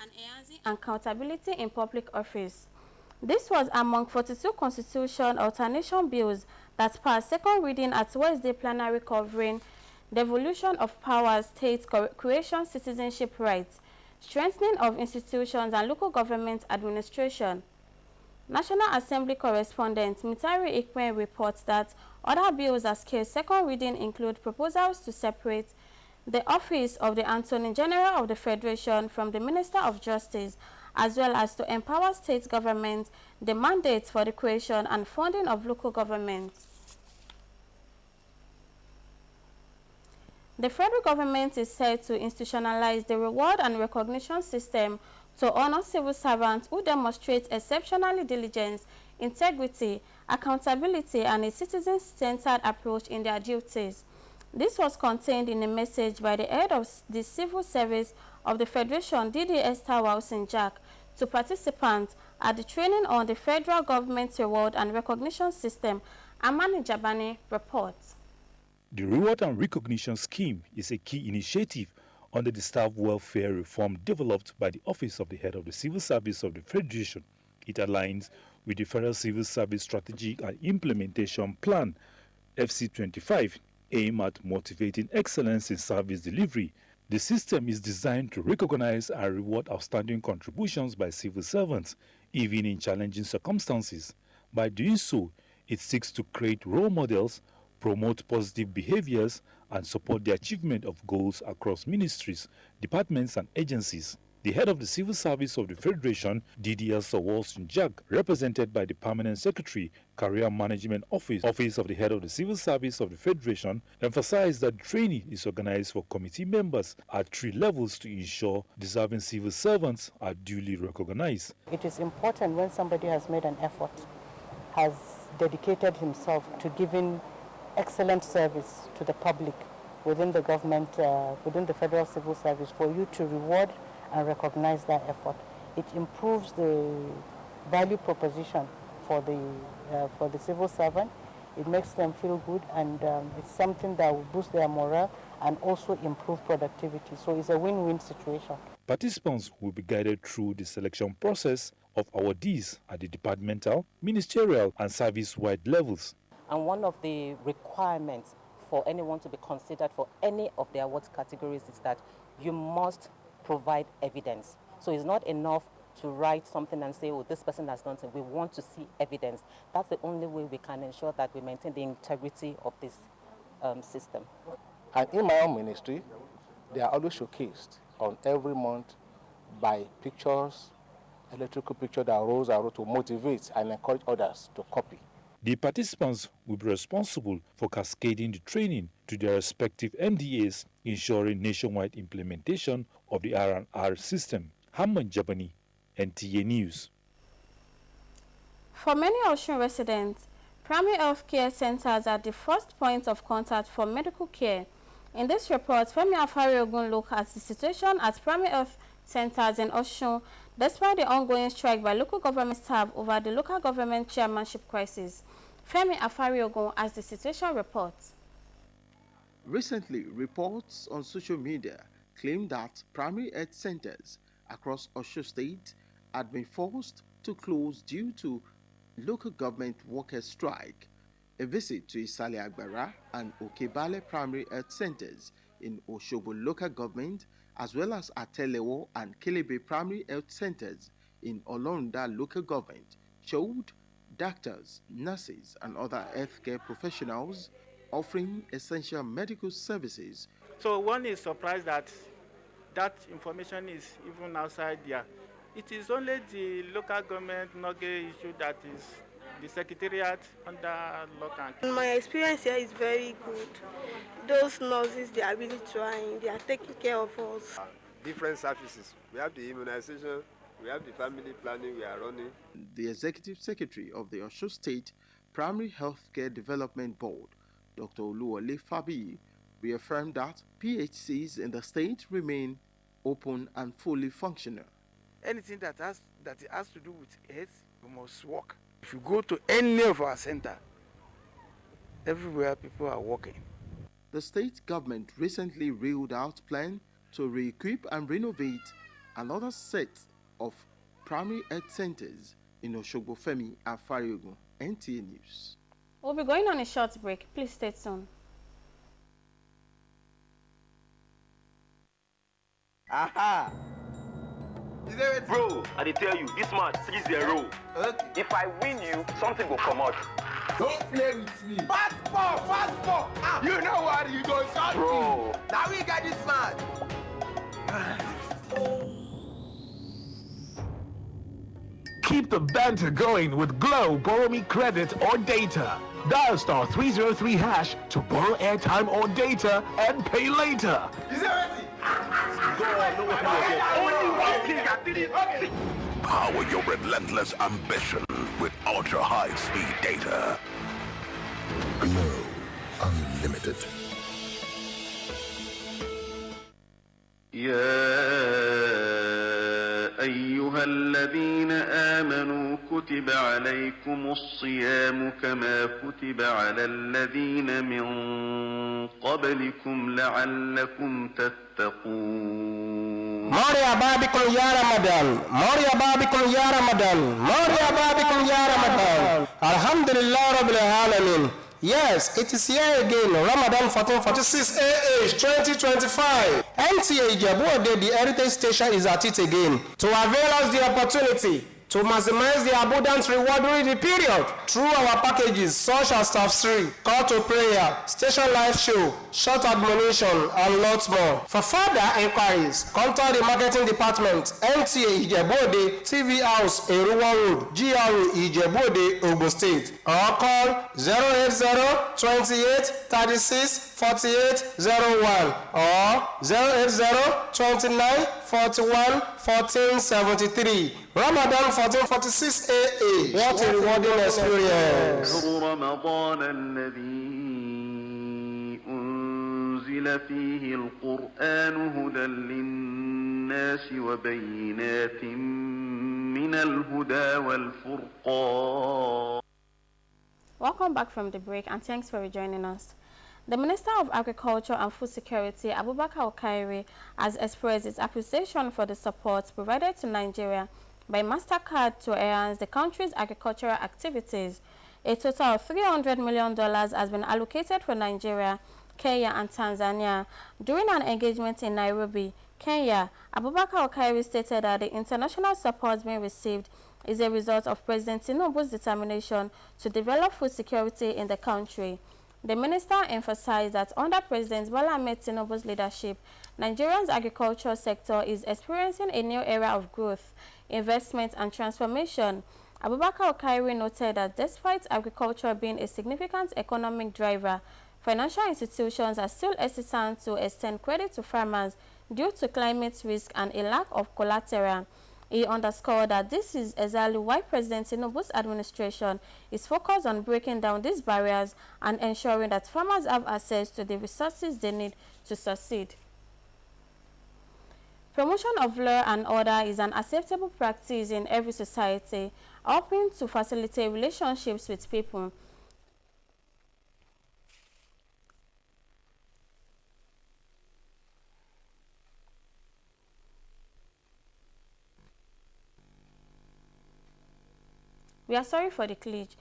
and enhancing accountability in public office. This was among 42 constitution alternation bills that passed second reading at Wednesday plenary covering devolution of powers, state creation, citizenship rights, strengthening of institutions and local government administration. National Assembly correspondent Mitari Ikwe reports that other bills that scale second reading include proposals to separate the office of the Attorney General of the Federation from the Minister of Justice, as well as to empower state governments the mandate for the creation and funding of local governments. The federal government is set to institutionalize the reward and recognition system to honor civil servants who demonstrate exceptional diligence, integrity, accountability, and a citizen-centered approach in their duties. This was contained in a message by the head of the Civil Service of the Federation, Didi Esther Wilson-Jack, to participants at the training on the federal government reward and recognition system. Amani Jabani reports. The Reward and Recognition Scheme is a key initiative under the staff welfare reform developed by the Office of the Head of the Civil Service of the Federation. It aligns with the Federal Civil Service Strategic and Implementation Plan, FC25, aimed at motivating excellence in service delivery. The system is designed to recognize and reward outstanding contributions by civil servants, even in challenging circumstances. By doing so, it seeks to create role models, promote positive behaviors, and support the achievement of goals across ministries, departments, and agencies. The head of the Civil Service of the Federation, DDL Walson-Jack, represented by the Permanent Secretary, Career Management Office of the head of the Civil Service of the Federation, emphasized that training is organized for committee members at 3 levels to ensure deserving civil servants are duly recognized. It is important when somebody has made an effort, has dedicated himself to giving excellent service to the public within the government, within the Federal Civil Service, for you to reward and recognize that effort. It improves the value proposition for the civil servant. It makes them feel good, and it's something that will boost their morale and also improve productivity. So it's a win-win situation. Participants will be guided through the selection process of awardees at the departmental, ministerial, and service-wide levels. And one of the requirements for anyone to be considered for any of the awards categories is that you must provide evidence. So it's not enough to write something and say, oh, this person has done something. We want to see evidence. That's the only way we can ensure that we maintain the integrity of this system. And in my own ministry, they are always showcased on every month by pictures, electrical picture that rose to motivate and encourage others to copy. The participants will be responsible for cascading the training to their respective MDAs, ensuring nationwide implementation of the R&R system. Hamman Jabani, NTA News. For many Osun residents, primary health care centers are the first point of contact for medical care. In this report, Femi Afari-Ogun looked at the situation at primary health centers in Osun, despite the ongoing strike by local government staff over the local government chairmanship crisis. Femi Afari-Ogun as the situation reports. Recently, reports on social media claim that primary health centers across Osun State had been forced to close due to local government workers' strike. A visit to Isale Agbara and Okebale primary health centers in Osogbo local government, as well as Atelewo and Kelebe primary health centers in Olonda local government, showed doctors, nurses, and other healthcare professionals offering essential medical services. So one is surprised that that information is even outside there. It is only the local government NOGE issue that is the secretariat under lock and. My experience here is very good. Those nurses, they are really trying. They are taking care of us. Different services. We have the immunization, we have the family planning we are running. The Executive Secretary of the Osun State Primary Healthcare Development Board, Dr. Oluwole Fabi, reaffirmed that PHCs in the state remain open and fully functional. Anything that has to do with health, we must work. If you go to any of our center, everywhere people are working. The state government recently rolled out plan to re-equip and renovate another set of primary health centers in Oshogbo Femi and Fariogun. NTA News. We'll be going on a short break. Please stay tuned. Aha! Is there a bro, I dey tell you, this match 3-0. Okay. If I win you, something will come out. Don't play with me. Fast ball, fast ball. Ah, you know what? You don't shot bro. Me. Now we got this man. Keep the banter going with Glow Borrow Me Credit or Data. Dial star 303 hash to borrow airtime or data and pay later. Is it ready? Only one thing I didn't. Power your relentless ambition with ultra-high-speed data. Glow Unlimited. أيها الذين آمنوا كتب عليكم الصيام كما كتب على الذين من قبلكم لعلكم تتقون. مرحبا بكم يا رمضان، مرحبا بكم يا رمضان، مرحبا بكم يا رمضان. Alhamdulillah Rabbil Alamin. Yes, it is here again, Ramadan 1446 AH 2025. Nta Ijebu Ode, the heritage station, is at it again to avail us the opportunity to maximize the abundant reward during the period through our packages such as Staff 3, Call to Prayer, Station Live Show, Short Admonition, and lots more. For further inquiries, contact the marketing department, Nta Ijebu Ode, TV House, Eruwa Road, GRO Ijebu Ode, Ogun State, or call 080 28 36 48 01 or 080 29 41 14 73. Ramadan 1446 AA. What a rewarding experience. رمضان الذي أنزل فيه القرآن هدى للناس وبينات من الهدى والفرقان. Welcome back from the break and thanks for joining us. The Minister of Agriculture and Food Security, Abubakar Okairi, has expressed his appreciation for the support provided to Nigeria by MasterCard to enhance the country's agricultural activities. A total of $300 million has been allocated for Nigeria, Kenya, and Tanzania. During an engagement in Nairobi, Kenya, Abubakar Okairi stated that the international support being received is a result of President Tinubu's determination to develop food security in the country. The minister emphasized that under President Bola Ahmed Tinubu's leadership, Nigeria's agricultural sector is experiencing a new era of growth, investment, and transformation. Abubakar Okairi noted that despite agriculture being a significant economic driver, financial institutions are still hesitant to extend credit to farmers due to climate risk and a lack of collateral. He underscored that this is exactly why President Tinubu's administration is focused on breaking down these barriers and ensuring that farmers have access to the resources they need to succeed. Promotion of law and order is an acceptable practice in every society, helping to facilitate relationships with people. We are sorry for the glitch.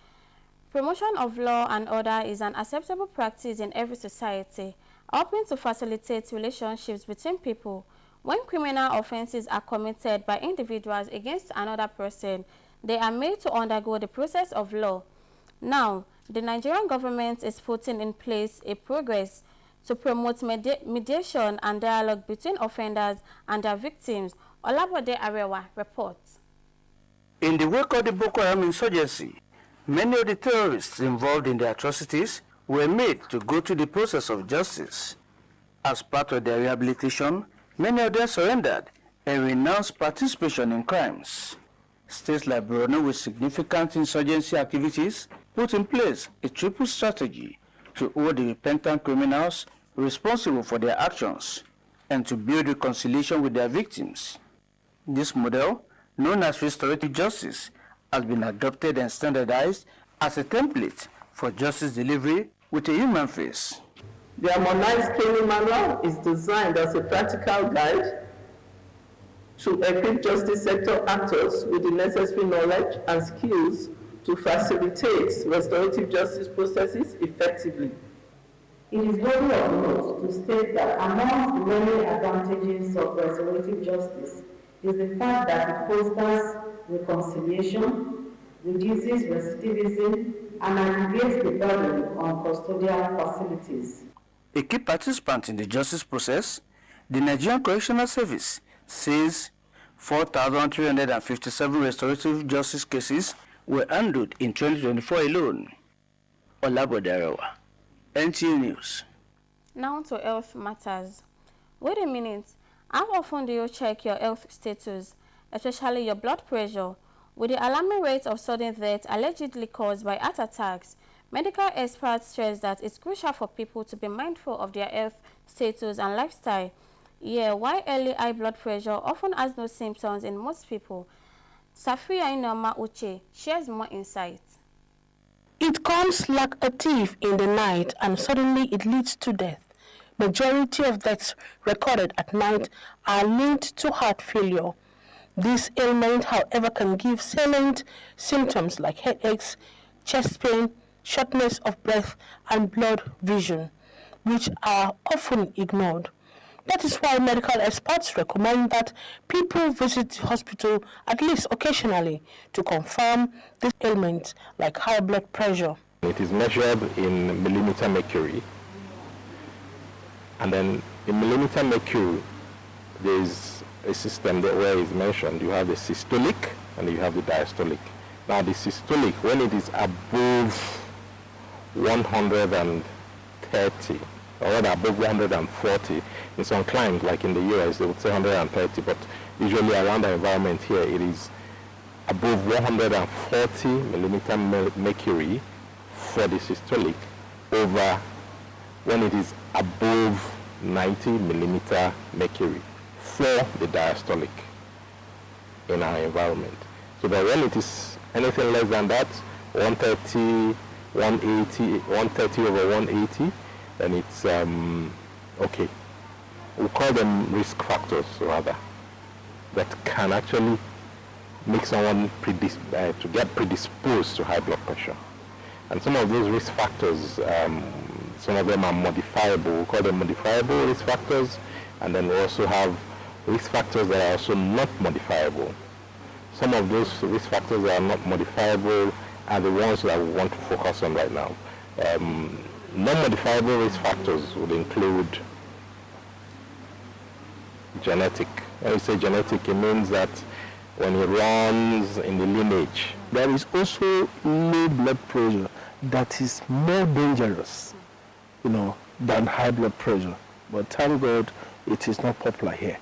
Promotion of law and order is an acceptable practice in every society, helping to facilitate relationships between people. When criminal offenses are committed by individuals against another person, they are made to undergo the process of law. Now, the Nigerian government is putting in place a progress to promote mediation and dialogue between offenders and their victims. Olabode Arewa reports. In the wake of the Boko Haram insurgency, many of the terrorists involved in the atrocities were made to go through the process of justice. As part of their rehabilitation, many of them surrendered and renounced participation in crimes. States like Borno, with significant insurgency activities, put in place a triple strategy to hold the repentant criminals responsible for their actions and to build reconciliation with their victims. This model, known as restorative justice, has been adopted and standardized as a template for justice delivery with a human face. The harmonized training manual is designed as a practical guide to equip justice sector actors with the necessary knowledge and skills to facilitate restorative justice processes effectively. It is worthy of note to state that among the many advantages of restorative justice is the fact that it fosters reconciliation, reduces recidivism, and alleviates the burden on custodial facilities. A key participant in the justice process, the Nigerian Correctional Service says 4,357 restorative justice cases were handled in 2024 alone. Olabodarawa, NTA News. Now to health matters. Wait a minute. How often do you check your health status, especially your blood pressure? With the alarming rate of sudden death allegedly caused by heart attacks, medical experts stress that it's crucial for people to be mindful of their health status and lifestyle. Yeah, why early high blood pressure often has no symptoms in most people. Safia Inoma Uche shares more insights. It comes like a thief in the night and suddenly it leads to death. Majority of deaths recorded at night are linked to heart failure. This ailment, however, can give salient symptoms like headaches, chest pain, shortness of breath, and blurred vision, which are often ignored. That is why medical experts recommend that people visit the hospital at least occasionally to confirm this ailment like high blood pressure. It is measured in millimeter mercury. And then in millimeter mercury, there is a system that where it's mentioned. You have the systolic and you have the diastolic. Now the systolic, when it is above 130, or rather above 140, in some climes, like in the US, they would say 130, but usually around the environment here, it is above 140 millimeter mercury for the systolic over when it is above 90 millimeter mercury for the diastolic in our environment. So that when it is anything less than that, 130, 180, 130 over 180, then it's okay. We call them risk factors rather, that can actually make someone to get predisposed to high blood pressure. And some of those risk factors, some of them are modifiable. We call them modifiable risk factors. And then we also have risk factors that are also not modifiable. Some of those risk factors that are not modifiable are the ones that we want to focus on right now. Non-modifiable risk factors would include genetic. When we say genetic, it means that when it runs in the lineage. There is also low blood pressure that is more dangerous, than high blood pressure. But thank God it is not popular here.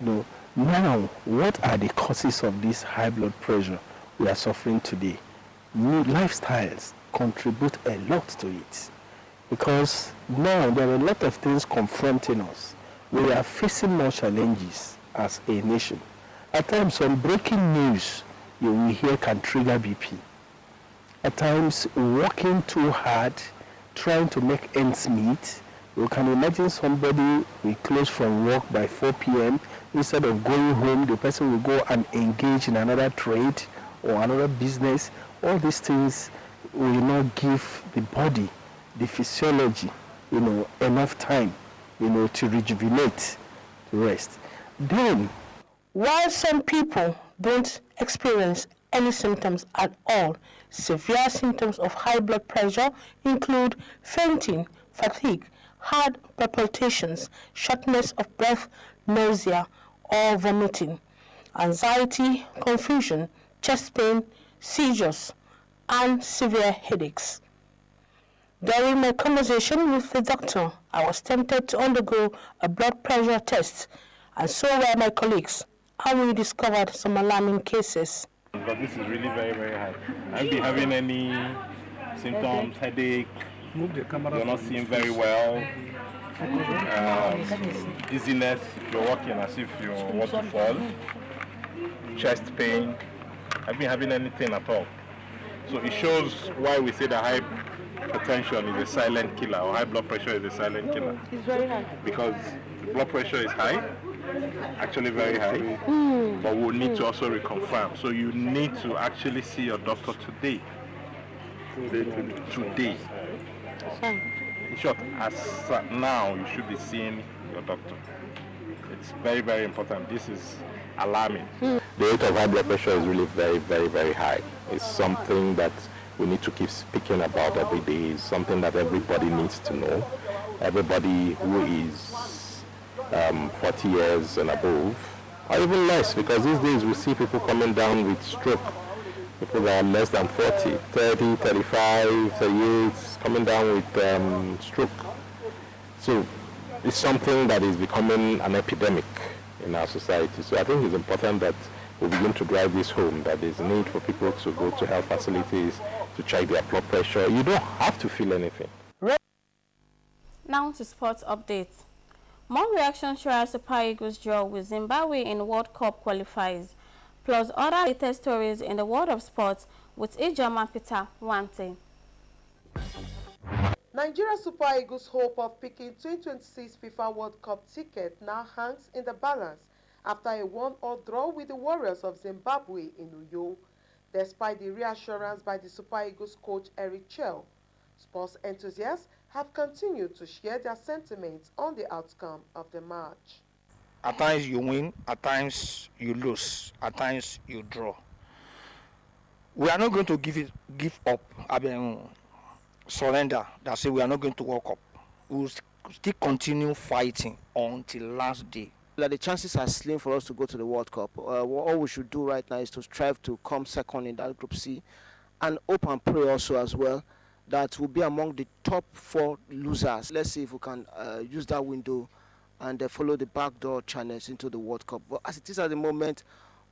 Now, what are the causes of this high blood pressure we are suffering today? New lifestyles contribute a lot to it, because now there are a lot of things confronting us. We are facing more challenges as a nation. At times, some breaking news you will hear can trigger BP. At times, working too hard, trying to make ends meet. You can imagine somebody will close from work by 4 p.m. Instead of going home, the person will go and engage in another trade or another business. All these things will not give the body, the physiology, enough time, to rejuvenate, to rest. Then, while some people don't experience any symptoms at all, severe symptoms of high blood pressure include fainting, fatigue, hard palpitations, shortness of breath, nausea or vomiting, anxiety, confusion, chest pain, seizures, and severe headaches. During my conversation with the doctor, I was tempted to undergo a blood pressure test, and so were my colleagues, and we discovered some alarming cases. Because this is really very, very high. Have you been having any symptoms, headache, you're not seeing very well, dizziness, you're walking as if you want to fall, chest pain? Have you been having anything at all? So it shows why we say that hypertension is a silent killer, or high blood pressure is a silent killer. It's very high. Because blood pressure is high, actually very high, but we'll need to also reconfirm. So you need to actually see your doctor today. Today. In short, as now, you should be seeing your doctor. It's very, very important. This is alarming. The rate of high blood pressure is really very, very, very high. It's something that we need to keep speaking about every day. It's something that everybody needs to know. Everybody who is 40 years and above, or even less, because these days we see people coming down with stroke. People that are less than 40, 30, 35, 38, coming down with stroke. So it's something that is becoming an epidemic in our society. So I think it's important that we begin to drive this home, that there's a need for people to go to health facilities to check their blood pressure. You don't have to feel anything. Now to sports updates. More reactions show as Super Eagles draw with Zimbabwe in World Cup qualifiers, plus other latest stories in the world of sports with Ijoma Peter Wante. Nigeria Super Eagles' hope of picking 2026 FIFA World Cup ticket now hangs in the balance after a 1-1 draw with the Warriors of Zimbabwe in Uyo. Despite the reassurance by the Super Eagles coach Eric Chell, sports enthusiasts have continued to share their sentiments on the outcome of the match. At times you win, at times you lose, at times you draw. We are not going to give up, surrender, that say we are not going to World Cup. We will still continue fighting until last day. The chances are slim for us to go to the World Cup. All we should do right now is to strive to come second in that Group C and hope and pray also as well that we'll be among the top 4 losers. Let's see if we can use that window and follow the backdoor channels into the World Cup. But as it is at the moment,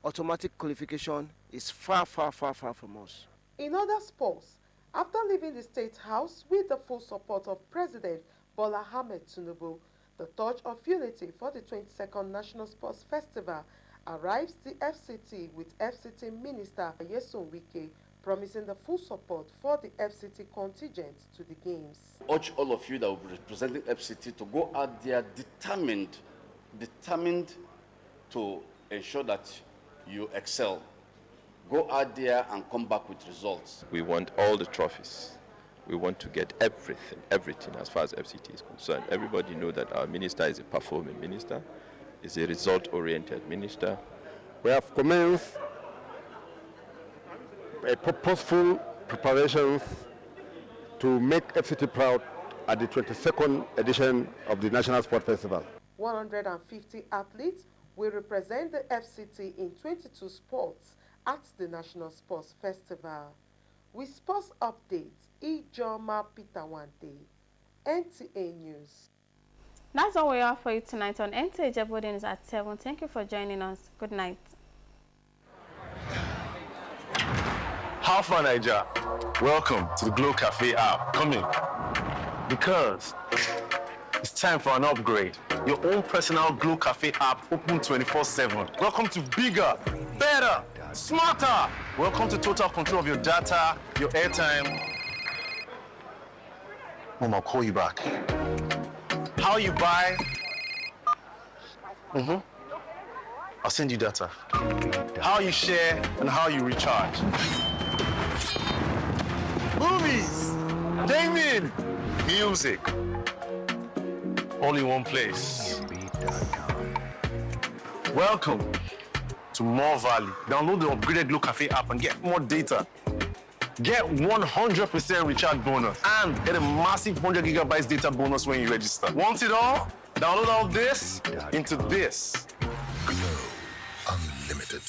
automatic qualification is far, far, far, far from us. In other sports, after leaving the State House with the full support of President Bola Ahmed Tinubu, the torch of unity for the 22nd National Sports Festival arrives the FCT with FCT Minister Yeson Wike promising the full support for the FCT contingent to the Games. I urge all of you that will be representing FCT to go out there determined to ensure that you excel. Go out there and come back with results. We want all the trophies. We want to get everything as far as FCT is concerned. Everybody knows that our minister is a performing minister, is a result-oriented minister. We have commenced a purposeful preparations to make FCT proud at the 22nd edition of the National Sport Festival. 150 athletes will represent the FCT in 22 sports at the National Sports Festival. With sports updates, Ijoma Peter Wante, NTA News. That's all we have for you tonight on Nta Ijebu Ode News at 7. Thank you for joining us. Good night. How far, Niger? Welcome to the Glow Cafe app. Come in. Because it's time for an upgrade. Your own personal Glow Cafe app open 24/7. Welcome to bigger, better, smarter. Welcome to total control of your data, your airtime. Mom, I'll call you back. How you buy? I'll send you data. How you share and how you recharge. Movies, gaming, music, all in one place. Welcome to More Value. Download the upgraded Glow Cafe app and get more data. Get 100% recharge bonus and get a massive 100 gigabytes data bonus when you register. Want it all? Download all this into this. Glow Unlimited.